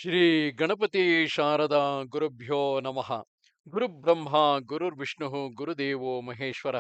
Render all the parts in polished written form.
ಶ್ರೀ ಗಣಪತಿ ಶಾರದಾ ಗುರುಭ್ಯೋ ನಮಃ. ಗುರುಬ್ರಹ್ಮ ಗುರುರ್ವಿಷ್ಣು ಗುರುದೇವೋ ಮಹೇಶ್ವರ.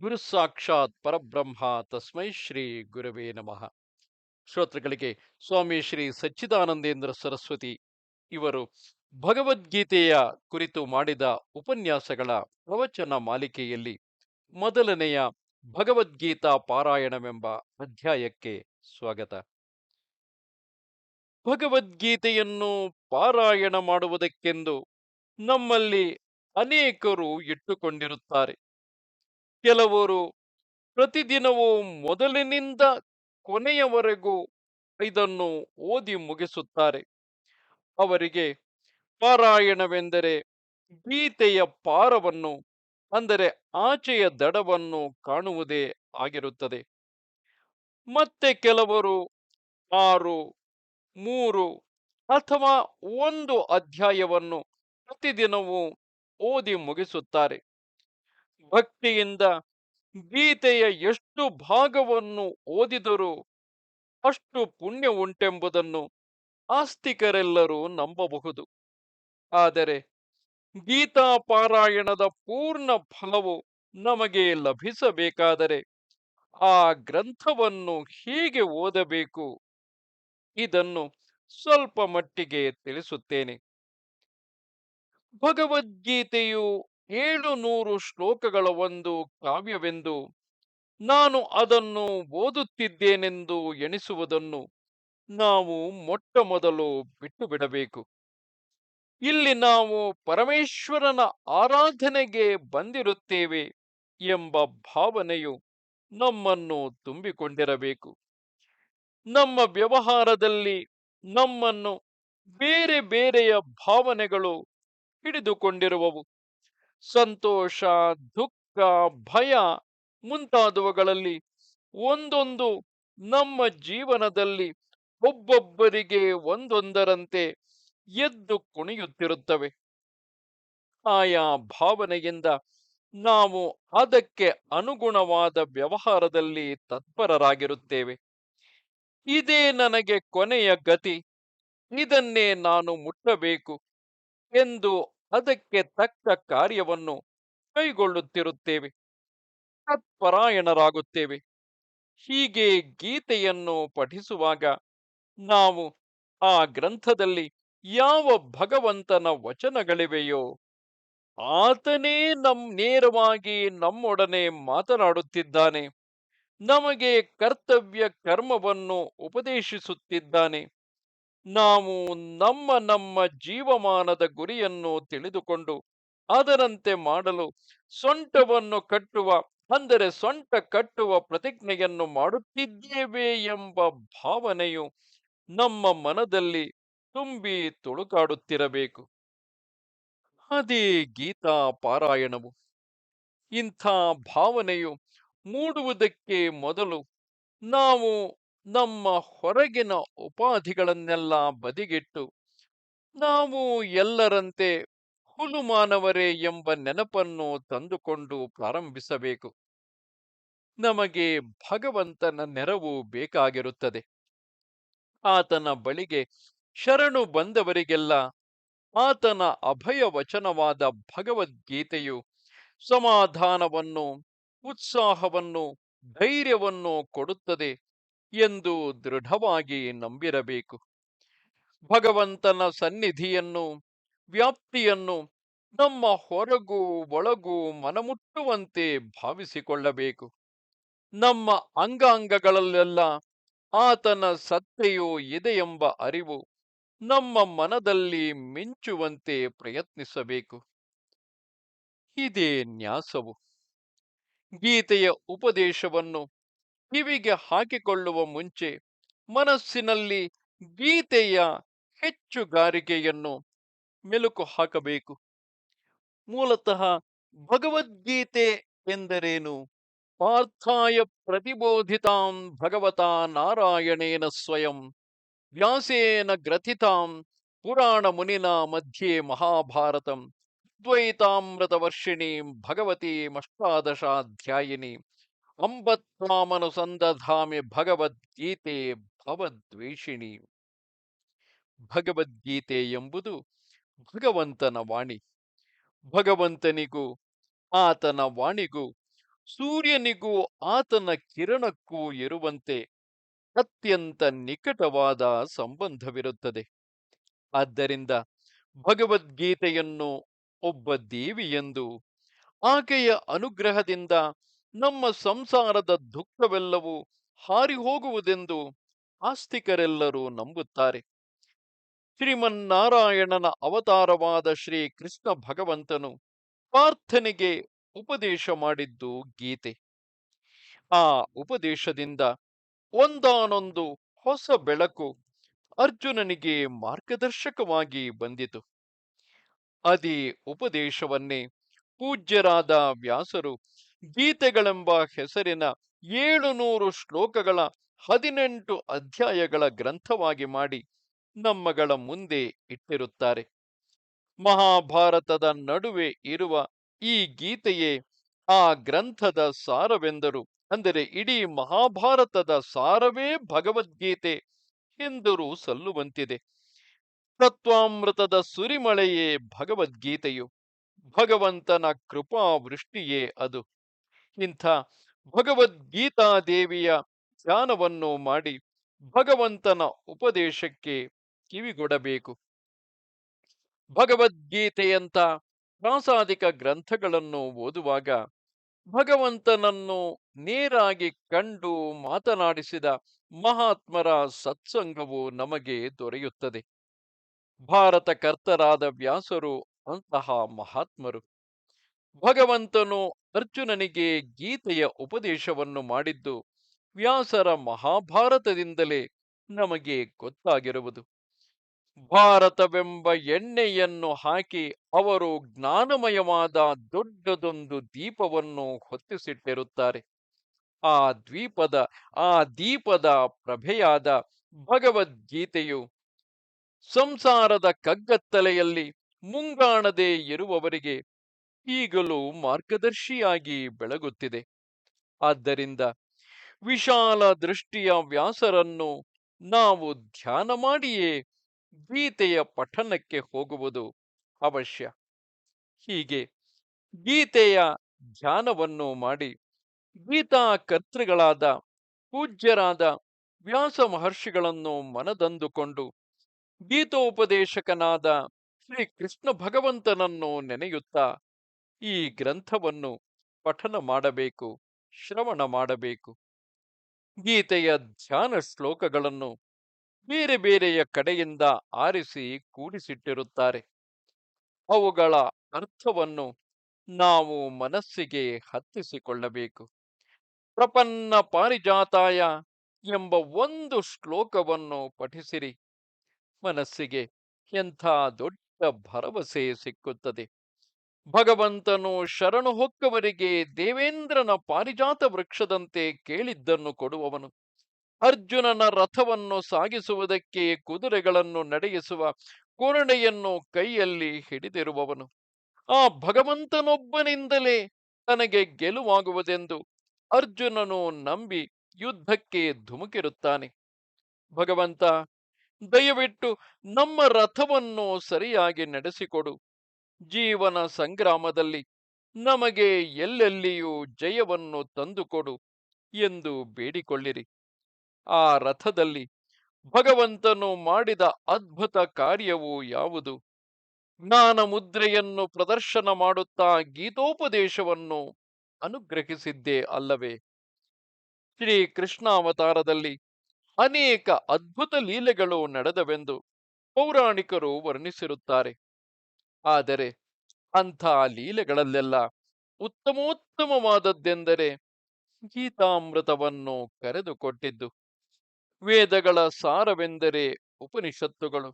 ಗುರು ಸಾಕ್ಷಾತ್ ಪರಬ್ರಹ್ಮ ತಸ್ಮೈ ಶ್ರೀ ಗುರವೇ ನಮಃ. ಶ್ರೋತೃಗಳಿಗೆ ಸ್ವಾಮಿ ಶ್ರೀ ಸಚ್ಚಿದಾನಂದೇಂದ್ರ ಸರಸ್ವತಿ ಇವರು ಭಗವದ್ಗೀತೆಯ ಕುರಿತು ಮಾಡಿದ ಉಪನ್ಯಾಸಗಳ ಪ್ರವಚನ ಮಾಲಿಕೆಯಲ್ಲಿ ಮೊದಲನೆಯ ಭಗವದ್ಗೀತಾ ಪಾರಾಯಣವೆಂಬ ಅಧ್ಯಾಯಕ್ಕೆ ಸ್ವಾಗತ. ಭಗವದ್ಗೀತೆಯನ್ನು ಪಾರಾಯಣ ಮಾಡುವುದಕ್ಕೆಂದು ನಮ್ಮಲ್ಲಿ ಅನೇಕರು ಇಟ್ಟುಕೊಂಡಿರುತ್ತಾರೆ. ಕೆಲವರು ಪ್ರತಿದಿನವೂ ಮೊದಲಿನಿಂದ ಕೊನೆಯವರೆಗೂ ಇದನ್ನು ಓದಿ ಮುಗಿಸುತ್ತಾರೆ. ಅವರಿಗೆ ಪಾರಾಯಣವೆಂದರೆ ಗೀತೆಯ ಪಾರವನ್ನು, ಅಂದರೆ ಆಚೆಯ ದಡವನ್ನು ಕಾಣುವುದೇ ಆಗಿರುತ್ತದೆ. ಮತ್ತೆ ಕೆಲವರು 6, 3 ಅಥವಾ 1 ಅಧ್ಯಾಯವನ್ನು ಪ್ರತಿದಿನವೂ ಓದಿ ಮುಗಿಸುತ್ತಾರೆ. ಭಕ್ತಿಯಿಂದ ಗೀತೆಯ ಎಷ್ಟು ಭಾಗವನ್ನು ಓದಿದರೂ ಅಷ್ಟು ಪುಣ್ಯ ಉಂಟೆಂಬುದನ್ನು ಆಸ್ತಿಕರೆಲ್ಲರೂ ನಂಬಬಹುದು. ಆದರೆ ಗೀತಾ ಪಾರಾಯಣದ ಪೂರ್ಣ ಫಲವು ನಮಗೆ ಲಭಿಸಬೇಕಾದರೆ ಆ ಗ್ರಂಥವನ್ನು ಹೇಗೆ ಓದಬೇಕು, ಇದನ್ನು ಸ್ವಲ್ಪ ಮಟ್ಟಿಗೆ ತಿಳಿಸುತ್ತೇನೆ. ಭಗವದ್ಗೀತೆಯು 700 ಶ್ಲೋಕಗಳ ಒಂದು ಕಾವ್ಯವೆಂದು, ನಾನು ಅದನ್ನು ಓದುತ್ತಿದ್ದೇನೆಂದು ಎಣಿಸುವುದನ್ನು ನಾವು ಮೊಟ್ಟ ಮೊದಲು ಬಿಟ್ಟು ಬಿಡಬೇಕು. ಇಲ್ಲಿ ನಾವು ಪರಮೇಶ್ವರನ ಆರಾಧನೆಗೆ ಬಂದಿರುತ್ತೇವೆ ಎಂಬ ಭಾವನೆಯು ನಮ್ಮನ್ನು ತುಂಬಿಕೊಂಡಿರಬೇಕು. ನಮ್ಮ ವ್ಯವಹಾರದಲ್ಲಿ ನಮ್ಮನ್ನು ಬೇರೆ ಬೇರೆಯ ಭಾವನೆಗಳು ಹಿಡಿದುಕೊಂಡಿರುವವು. ಸಂತೋಷ, ದುಃಖ, ಭಯ ಮುಂತಾದವುಗಳಲ್ಲಿ ಒಂದೊಂದು ನಮ್ಮ ಜೀವನದಲ್ಲಿ ಒಬ್ಬೊಬ್ಬರಿಗೆ ಒಂದೊಂದರಂತೆ ಎದ್ದು ಕುಣಿಯುತ್ತಿರುತ್ತವೆ. ಆಯಾ ಭಾವನೆಯಿಂದ ನಾವು ಅದಕ್ಕೆ ಅನುಗುಣವಾದ ವ್ಯವಹಾರದಲ್ಲಿ ತತ್ಪರರಾಗಿರುತ್ತೇವೆ. ಇದೇ ನನಗೆ ಕೊನೆಯ ಗತಿ, ಇದನ್ನೇ ನಾನು ಮುಟ್ಟಬೇಕು ಎಂದು ಅದಕ್ಕೆ ತಕ್ಕ ಕಾರ್ಯವನ್ನು ಕೈಗೊಳ್ಳುತ್ತಿರುತ್ತೇವೆ, ತತ್ಪರಾಯಣರಾಗುತ್ತೇವೆ. ಹೀಗೆ ಗೀತೆಯನ್ನು ಪಠಿಸುವಾಗ ನಾವು ಆ ಗ್ರಂಥದಲ್ಲಿ ಯಾವ ಭಗವಂತನ ವಚನಗಳಿವೆಯೋ ಆತನೇ ನೇರವಾಗಿ ನಮ್ಮೊಡನೆ ಮಾತನಾಡುತ್ತಿದ್ದಾನೆ, ನಮಗೆ ಕರ್ತವ್ಯ ಕರ್ಮವನ್ನು ಉಪದೇಶಿಸುತ್ತಿದ್ದಾನೆ. ನಾವು ನಮ್ಮ ನಮ್ಮ ಜೀವಮಾನದ ಗುರಿಯನ್ನು ತಿಳಿದುಕೊಂಡು ಅದರಂತೆ ಮಾಡಲು ಸೊಂಟವನ್ನು ಕಟ್ಟುವ, ಅಂದರೆ ಸೊಂಟ ಕಟ್ಟುವ ಪ್ರತಿಜ್ಞೆಯನ್ನು ಮಾಡುತ್ತಿದ್ದೇವೆ ಎಂಬ ಭಾವನೆಯು ನಮ್ಮ ಮನದಲ್ಲಿ ತುಂಬಿ ತುಳುಕಾಡುತ್ತಿರಬೇಕು. ಅದೇ ಗೀತಾ ಪಾರಾಯಣವು. ಇಂಥ ಭಾವನೆಯು ಮೂಡುವುದಕ್ಕೆ ಮೊದಲು ನಾವು ನಮ್ಮ ಹೊರಗಿನ ಉಪಾಧಿಗಳನ್ನೆಲ್ಲ ಬದಿಗಿಟ್ಟು ನಾವು ಎಲ್ಲರಂತೆ ಹುಲುಮಾನವರೇ ಎಂಬ ನೆನಪನ್ನು ತಂದುಕೊಂಡು ಪ್ರಾರಂಭಿಸಬೇಕು. ನಮಗೆ ಭಗವಂತನ ನೆರವು ಬೇಕಾಗಿರುತ್ತದೆ. ಆತನ ಬಳಿಗೆ ಶರಣು ಬಂದವರಿಗೆಲ್ಲ ಆತನ ಅಭಯ ವಚನವಾದ ಭಗವದ್ಗೀತೆಯು ಸಮಾಧಾನವನ್ನು, ಉತ್ಸಾಹವನ್ನು, ಧೈರ್ಯವನ್ನು ಕೊಡುತ್ತದೆ ಎಂದು ದೃಢವಾಗಿ ನಂಬಿರಬೇಕು. ಭಗವಂತನ ಸನ್ನಿಧಿಯನ್ನು, ವ್ಯಾಪ್ತಿಯನ್ನು ನಮ್ಮ ಹೊರಗೂ ಒಳಗೂ ಮನಮುಟ್ಟುವಂತೆ ಭಾವಿಸಿಕೊಳ್ಳಬೇಕು. ನಮ್ಮ ಅಂಗಾಂಗಗಳಲ್ಲೆಲ್ಲ ಆತನ ಸತ್ತೆಯು ಇದೆಯೆಂಬ ಅರಿವು ನಮ್ಮ ಮನದಲ್ಲಿ ಮಿಂಚುವಂತೆ ಪ್ರಯತ್ನಿಸಬೇಕು. ಇದೇ ನ್ಯಾಸವು. ಗೀತೆಯ ಉಪದೇಶವನ್ನು ಕಿವಿಗೆ ಹಾಕಿಕೊಳ್ಳುವ ಮುಂಚೆ ಮನಸ್ಸಿನಲ್ಲಿ ಗೀತೆಯ ಹೆಚ್ಚುಗಾರಿಕೆಯನ್ನು ಮೆಲುಕು ಹಾಕಬೇಕು. ಮೂಲತಃ ಭಗವದ್ಗೀತೆ ಎಂದರೇನು? ಪಾರ್ಥಾಯ ಪ್ರತಿಬೋಧಿತಾಂ ಭಗವತಾ ನಾರಾಯಣೇನ ಸ್ವಯಂ ವ್ಯಾಸೇನ ಗ್ರಥಿತಾಂ ಪುರಾಣ ಮುನಿನಾ ಮಧ್ಯೆ ಮಹಾಭಾರತಂ ದ್ವೈತಾಮೃತ ವರ್ಷಿಣೀಂ ಭಗವತೀಮಷ್ಟಾದಶಾಧ್ಯಾಯಿನಿ ಅಂಬತ್ವಾಮನುಸಂದಧಾಮಿ ಭಗವದ್ಗೀತೆ ಭವದ್ವೇಷಿಣಿ. ಭಗವದ್ಗೀತೆ ಎಂಬುದು ಭಗವಂತನ ವಾಣಿ. ಭಗವಂತನಿಗೂ ಆತನ ವಾಣಿಗೂ, ಸೂರ್ಯನಿಗೂ ಆತನ ಕಿರಣಕ್ಕೂ ಇರುವಂತೆ ಅತ್ಯಂತ ನಿಕಟವಾದ ಸಂಬಂಧವಿರುತ್ತದೆ. ಆದ್ದರಿಂದ ಭಗವದ್ಗೀತೆಯನ್ನು ಒಬ್ಬ ದೇವಿಯೆಂದು, ಆಕೆಯ ಅನುಗ್ರಹದಿಂದ ನಮ್ಮ ಸಂಸಾರದ ದುಃಖವೆಲ್ಲವೂ ಹಾರಿಹೋಗುವುದೆಂದು ಆಸ್ತಿಕರೆಲ್ಲರೂ ನಂಬುತ್ತಾರೆ. ಶ್ರೀಮನ್ನಾರಾಯಣನ ಅವತಾರವಾದ ಶ್ರೀ ಕೃಷ್ಣ ಭಗವಂತನು ಪಾರ್ಥನಿಗೆ ಉಪದೇಶ ಮಾಡಿದ್ದು ಗೀತೆ. ಆ ಉಪದೇಶದಿಂದ ಒಂದಾನೊಂದು ಹೊಸ ಬೆಳಕು ಅರ್ಜುನನಿಗೆ ಮಾರ್ಗದರ್ಶಕವಾಗಿ ಬಂದಿತು. ಅದಿ ಉಪದೇಶವನ್ನೇ ಪೂಜ್ಯರಾದ ವ್ಯಾಸರು ಗೀತೆಗಳೆಂಬ ಹೆಸರಿನ 700 ಶ್ಲೋಕಗಳ 18 ಅಧ್ಯಾಯಗಳ ಗ್ರಂಥವಾಗಿ ಮಾಡಿ ನಮ್ಮಗಳ ಮುಂದೆ ಇಟ್ಟಿರುತ್ತಾರೆ. ಮಹಾಭಾರತದ ನಡುವೆ ಇರುವ ಈ ಗೀತೆಯೇ ಆ ಗ್ರಂಥದ ಸಾರವೆಂದರು, ಅಂದರೆ ಇಡೀ ಮಹಾಭಾರತದ ಸಾರವೇ ಭಗವದ್ಗೀತೆ ಎಂದರೂ ಸಲ್ಲುವಂತಿದೆ. ತತ್ವಾಮೃತದ ಸುರಿಮಳೆಯೇ ಭಗವದ್ಗೀತೆಯು, ಭಗವಂತನ ಕೃಪಾವೃಷ್ಟಿಯೇ ಅದು. ಇಂಥ ಭಗವದ್ಗೀತಾದೇವಿಯ ಧ್ಯಾನವನ್ನು ಮಾಡಿ ಭಗವಂತನ ಉಪದೇಶಕ್ಕೆ ಕಿವಿಗೊಡಬೇಕು. ಭಗವದ್ಗೀತೆಯಂಥ ಪ್ರಾಸಾದಿಕ ಗ್ರಂಥಗಳನ್ನು ಓದುವಾಗ ಭಗವಂತನನ್ನು ನೇರಾಗಿ ಕಂಡು ಮಾತನಾಡಿಸಿದ ಮಹಾತ್ಮರ ಸತ್ಸಂಗವು ನಮಗೆ ದೊರೆಯುತ್ತದೆ. ಭಾರತ ಕರ್ತರಾದ ವ್ಯಾಸರು ಅಂತಹ ಮಹಾತ್ಮರು. ಭಗವಂತನು ಅರ್ಜುನನಿಗೆ ಗೀತೆಯ ಉಪದೇಶವನ್ನು ಮಾಡಿದ್ದು ವ್ಯಾಸರ ಮಹಾಭಾರತದಿಂದಲೇ ನಮಗೆ ಗೊತ್ತಾಗಿರುವುದು. ಭಾರತವೆಂಬ ಎಣ್ಣೆಯನ್ನು ಹಾಕಿ ಅವರು ಜ್ಞಾನಮಯವಾದ ದೊಡ್ಡದೊಂದು ದೀಪವನ್ನು ಹೊತ್ತಿಸಿಟ್ಟಿರುತ್ತಾರೆ. ಆ ದೀಪದ ಪ್ರಭೆಯಾದ ಭಗವದ್ಗೀತೆಯು ಸಂಸಾರದ ಕಗ್ಗತ್ತಲೆಯಲ್ಲಿ ಮುಂಗಾಣದೇ ಇರುವವರಿಗೆ ಈಗಲೂ ಮಾರ್ಗದರ್ಶಿಯಾಗಿ ಬೆಳಗುತ್ತಿದೆ. ಆದ್ದರಿಂದ ವಿಶಾಲ ದೃಷ್ಟಿಯ ವ್ಯಾಸರನ್ನು ನಾವು ಧ್ಯಾನ ಮಾಡಿಯೇ ಗೀತೆಯ ಪಠನಕ್ಕೆ ಹೋಗುವುದು ಅವಶ್ಯ. ಹೀಗೆ ಗೀತೆಯ ಧ್ಯಾನವನ್ನು ಮಾಡಿ ಗೀತಾ ಕರ್ತೃಗಳಾದ ಪೂಜ್ಯರಾದ ವ್ಯಾಸ ಮಹರ್ಷಿಗಳನ್ನು ಮನದಂದುಕೊಂಡು ಗೀತೋಪದೇಶಕನಾದ ಶ್ರೀ ಕೃಷ್ಣ ಭಗವಂತನನ್ನು ನೆನೆಯುತ್ತಾ ಈ ಗ್ರಂಥವನ್ನು ಪಠನ ಮಾಡಬೇಕು, ಶ್ರವಣ ಮಾಡಬೇಕು. ಗೀತೆಯ ಧ್ಯಾನ ಶ್ಲೋಕಗಳನ್ನು ಬೇರೆ ಬೇರೆಯ ಕಡೆಯಿಂದ ಆರಿಸಿ ಕೂಡಿಸಿಟ್ಟಿರುತ್ತಾರೆ. ಅವುಗಳ ಅರ್ಥವನ್ನು ನಾವು ಮನಸ್ಸಿಗೆ ಹತ್ತಿಸಿಕೊಳ್ಳಬೇಕು. ಪ್ರಪನ್ನ ಪಾರಿಜಾತಾಯ ಎಂಬ ಒಂದು ಶ್ಲೋಕವನ್ನು ಪಠಿಸಿರಿ, ಮನಸ್ಸಿಗೆ ಎಂಥ ದೊಡ್ಡ ಭರವಸೆ ಸಿಕ್ಕುತ್ತದೆ. ಭಗವಂತನು ಶರಣು ಹೊಕ್ಕವರಿಗೆ ದೇವೇಂದ್ರನ ಪಾರಿಜಾತ ವೃಕ್ಷದಂತೆ ಕೇಳಿದ್ದನ್ನು ಕೊಡುವವನು. ಅರ್ಜುನನ ರಥವನ್ನು ಸಾಗಿಸುವುದಕ್ಕೆ ಕುದುರೆಗಳನ್ನು ನಡೆಯಿಸುವ ಕೊರಡೆಯನ್ನು ಕೈಯಲ್ಲಿ ಹಿಡಿದಿರುವವನು. ಆ ಭಗವಂತನೊಬ್ಬನಿಂದಲೇ ತನಗೆ ಗೆಲುವಾಗುವುದೆಂದು ಅರ್ಜುನನು ನಂಬಿ ಯುದ್ಧಕ್ಕೆ ಧುಮುಕಿರುತ್ತಾನೆ. ಭಗವಂತ, ದಯವಿಟ್ಟು ನಮ್ಮ ರಥವನ್ನು ಸರಿಯಾಗಿ ನಡೆಸಿಕೊಡು. ಜೀವನ ಸಂಗ್ರಾಮದಲ್ಲಿ ನಮಗೆ ಎಲ್ಲೆಲ್ಲಿಯೂ ಜಯವನ್ನು ತಂದುಕೊಡು ಎಂದು ಬೇಡಿಕೊಳ್ಳಿರಿ. ಆ ರಥದಲ್ಲಿ ಭಗವಂತನು ಮಾಡಿದ ಅದ್ಭುತ ಕಾರ್ಯವು ಯಾವುದು? ಜ್ಞಾನ ಮುದ್ರೆಯನ್ನು ಪ್ರದರ್ಶನ ಮಾಡುತ್ತಾ ಗೀತೋಪದೇಶವನ್ನು ಅನುಗ್ರಹಿಸಿದ್ದೇ ಅಲ್ಲವೇ? ಶ್ರೀ ಕೃಷ್ಣಾವತಾರದಲ್ಲಿ ಅನೇಕ ಅದ್ಭುತ ಲೀಲೆಗಳು ನಡೆದವೆಂದು ಪೌರಾಣಿಕರು ವರ್ಣಿಸಿರುತ್ತಾರೆ. ಆದರೆ ಅಂಥ ಲೀಲೆಗಳಲ್ಲೆಲ್ಲ ಉತ್ತಮೋತ್ತಮವಾದದ್ದೆಂದರೆ ಗೀತಾಮೃತವನ್ನು ಕರೆದುಕೊಟ್ಟಿದ್ದು. ವೇದಗಳ ಸಾರವೆಂದರೆ ಉಪನಿಷತ್ತುಗಳು.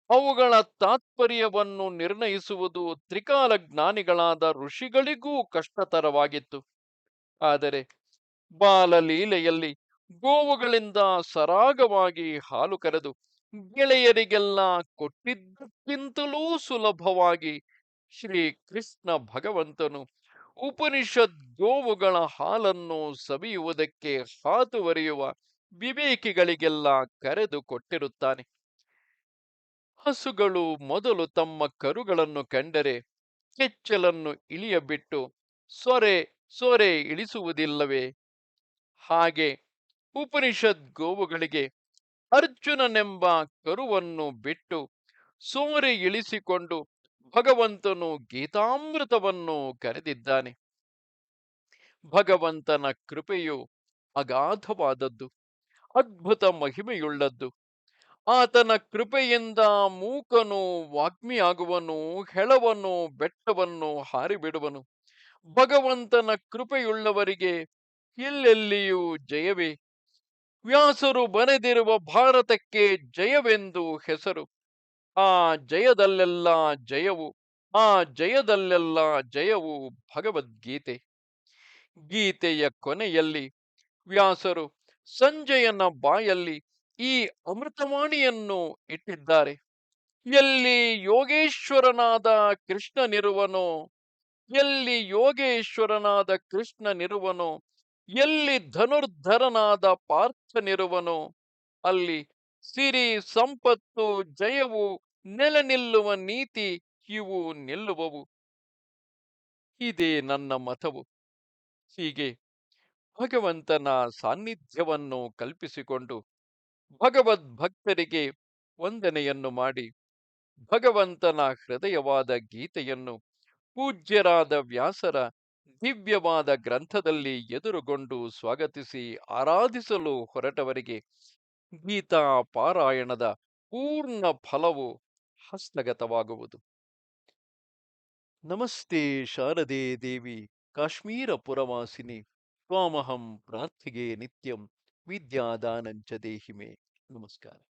ಅವುಗಳ ತಾತ್ಪರ್ಯವನ್ನು ನಿರ್ಣಯಿಸುವುದು ತ್ರಿಕಾಲ ಜ್ಞಾನಿಗಳಾದ ಋಷಿಗಳಿಗೂ ಕಷ್ಟತರವಾಗಿತ್ತು. ಆದರೆ ಬಾಲಲೀಲೆಯಲ್ಲಿ ಗೋವುಗಳಿಂದ ಸರಾಗವಾಗಿ ಹಾಲು ಕರೆದು ಗೆಳೆಯರಿಗೆಲ್ಲ ಕೊಟ್ಟಿದ್ದಕ್ಕಿಂತಲೂ ಸುಲಭವಾಗಿ ಶ್ರೀ ಕೃಷ್ಣ ಭಗವಂತನು ಉಪನಿಷತ್ ಗೋವುಗಳ ಹಾಲನ್ನು ಸವಿಯುವುದಕ್ಕೆ ಹಾತುವರಿಯುವ ವಿವೇಕಿಗಳಿಗೆಲ್ಲ ಕರೆದು ಕೊಟ್ಟಿರುತ್ತಾನೆ. ಹಸುಗಳು ಮೊದಲು ತಮ್ಮ ಕರುಗಳನ್ನು ಕಂಡರೆ ಕೆಚ್ಚಲನ್ನು ಇಳಿಯಬಿಟ್ಟು ಸೊರೆ ಸೊರೆ ಇಳಿಸುವುದಿಲ್ಲವೇ? ಹಾಗೆ ಉಪನಿಷತ್ ಗೋವುಗಳಿಗೆ ಅರ್ಜುನನೆಂಬ ಕರುವನ್ನು ಬಿಟ್ಟು ಸೋರೆ ಇಳಿಸಿಕೊಂಡು ಭಗವಂತನು ಗೀತಾಮೃತವನ್ನು ಕರೆದಿದ್ದಾನೆ. ಭಗವಂತನ ಕೃಪೆಯು ಅಗಾಧವಾದದ್ದು, ಅದ್ಭುತ ಮಹಿಮೆಯುಳ್ಳದ್ದು. ಆತನ ಕೃಪೆಯಿಂದ ಮೂಕನು ವಾಗ್ಮಿಯಾಗುವನು, ಹೆಳವನು ಬೆಟ್ಟವನ್ನು ಹಾರಿಬಿಡುವನು. ಭಗವಂತನ ಕೃಪೆಯುಳ್ಳವರಿಗೆ ಎಲ್ಲೆಲ್ಲಿಯೂ ಜಯವೇ. ವ್ಯಾಸರು ಬರೆದಿರುವ ಭಾರತಕ್ಕೆ ಜಯವೆಂದು ಹೆಸರು. ಆ ಜಯದಲ್ಲೆಲ್ಲ ಜಯವು, ಆ ಜಯದಲ್ಲೆಲ್ಲ ಜಯವು ಭಗವದ್ಗೀತೆ. ಗೀತೆಯ ಕೊನೆಯಲ್ಲಿ ವ್ಯಾಸರು ಸಂಜಯನ ಬಾಯಲ್ಲಿ ಈ ಅಮೃತವಾಣಿಯನ್ನು ಇಟ್ಟಿದ್ದಾರೆ. ಎಲ್ಲಿ ಯೋಗೇಶ್ವರನಾದ ಕೃಷ್ಣನಿರುವನೋ, ಎಲ್ಲಿ ಯೋಗೇಶ್ವರನಾದ ಕೃಷ್ಣನಿರುವನೋ, ಎಲ್ಲಿ ಧನುರ್ಧರನಾದ ಪಾರ್ಥನಿರುವನೋ, ಅಲ್ಲಿ ಸಿರಿ ಸಂಪತ್ತು ಜಯವು ನೆಲೆ ನಿಲ್ಲುವ ನೀತಿ ಇವು ನಿಲ್ಲುವವು. ಇದೇ ನನ್ನ ಮತವು. ಹೀಗೆ ಭಗವಂತನ ಸಾನ್ನಿಧ್ಯವನ್ನು ಕಲ್ಪಿಸಿಕೊಂಡು ಭಗವದ್ಭಕ್ತರಿಗೆ ವಂದನೆಯನ್ನು ಮಾಡಿ ಭಗವಂತನ ಹೃದಯವಾದ ಗೀತೆಯನ್ನು ಪೂಜ್ಯರಾದ ವ್ಯಾಸರ ದಿವ್ಯವಾದ ಗ್ರಂಥದಲ್ಲಿ ಎದುರುಗೊಂಡು ಸ್ವಾಗತಿಸಿ ಆರಾಧಿಸಲು ಹೊರಟವರಿಗೆ ಗೀತಾ ಪಾರಾಯಣದ ಪೂರ್ಣ ಫಲವು ಹಸ್ತಗತವಾಗುವುದು. ನಮಸ್ತೆ ಶಾರದೆ ದೇವಿ ಕಾಶ್ಮೀರ ಪುರವಾಸಿನಿ ತ್ವಾಮಹಂ ಪ್ರಾರ್ಥಿಗೆ ನಿತ್ಯಂ ವಿದ್ಯಾದಾನಂಚ ದೇಹಿಮೆ. ನಮಸ್ಕಾರ.